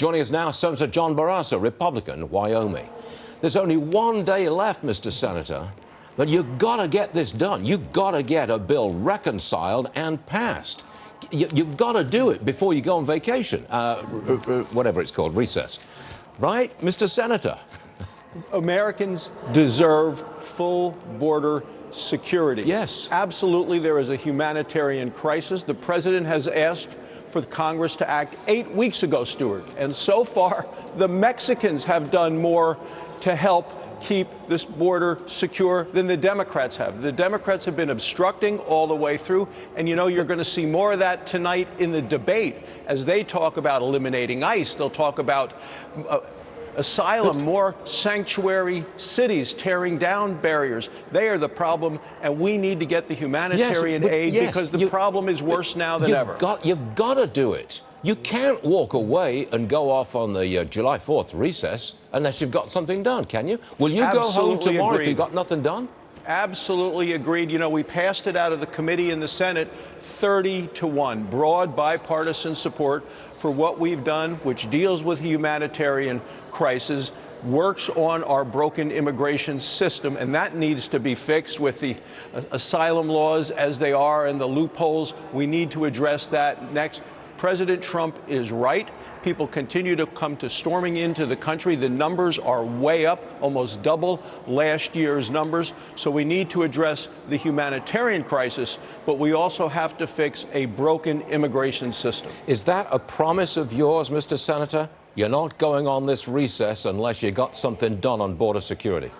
Joining us now, Senator John Barrasso, Republican, Wyoming. There's only one day left, Mr. Senator, but you've got to get this done. You've got to get a bill reconciled and passed. You've got to do it before you go on vacation, whatever it's called, recess. Right, Mr. Senator? Americans deserve full border security. Yes. Absolutely, there is a humanitarian crisis. The president has asked for Congress to act 8 weeks ago, Stuart. And so far, the Mexicans have done more to help keep this border secure than the Democrats have. The Democrats have been obstructing all the way through. And, you know, you're going to see more of that tonight in the debate as they talk about eliminating ICE. They'll talk about asylum, more sanctuary cities, tearing down barriers. They are the problem, and we need to get the humanitarian aid because the problem is worse now than ever. You've got to do it. You can't walk away and go off on the July 4th recess unless you've got something done, can you? Will you go home tomorrow if you've got nothing done? Absolutely agreed. You know, we passed it out of the committee in the Senate 30-1, broad bipartisan support for what we've done, which deals with the humanitarian crisis, works on our broken immigration system, and that needs to be fixed with the asylum laws as they are and the loopholes. We need to address that next. President Trump is right. People continue to come storming into the country. The numbers are way up, almost double last year's numbers. So we need to address the humanitarian crisis, but we also have to fix a broken immigration system. Is that a promise of yours, Mr. Senator? You're not going on this recess unless you got something done on border security.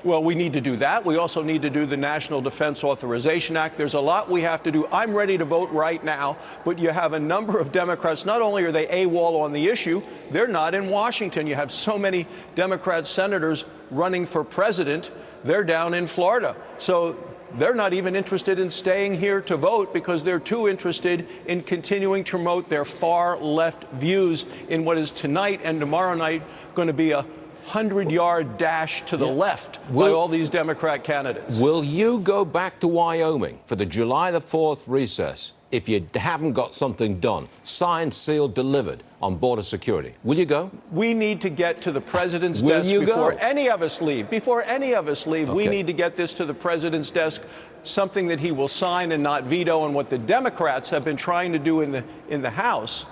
Well, we need to do that. We also need to do the National Defense Authorization Act. There's a lot we have to do. I'm ready to vote right now, but you have a number of Democrats. Not only are they AWOL on the issue, they're not in Washington. You have so many Democrat senators running for president. They're down in Florida. So they're not even interested in staying here to vote because they're too interested in continuing to promote their far left views in what is tonight and tomorrow night going to be a 100-yard dash to the left by all these Democrat candidates. Will you go back to Wyoming for the July the 4th recess if you haven't got something done, signed, sealed, delivered on border security? Will you go? We need to get to the president's desk before any of us leave. Before any of us leave, we need to get this to the president's desk, something that he will sign and not veto. And what the Democrats have been trying to do in the House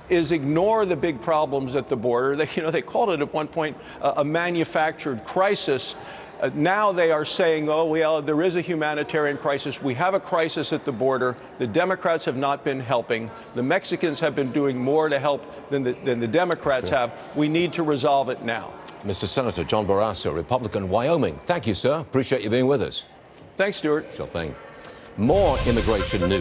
is ignore the big problems at the border. They called it at one point a manufactured crisis. Now they are saying, oh, well, there is a humanitarian crisis. We have a crisis at the border. The Democrats have not been helping. The Mexicans have been doing more to help than the Democrats have. We need to resolve it now. Mr. Senator John Barrasso, Republican, Wyoming. Thank you, sir. Appreciate you being with us. Thanks, Stuart. Sure thing. More immigration news.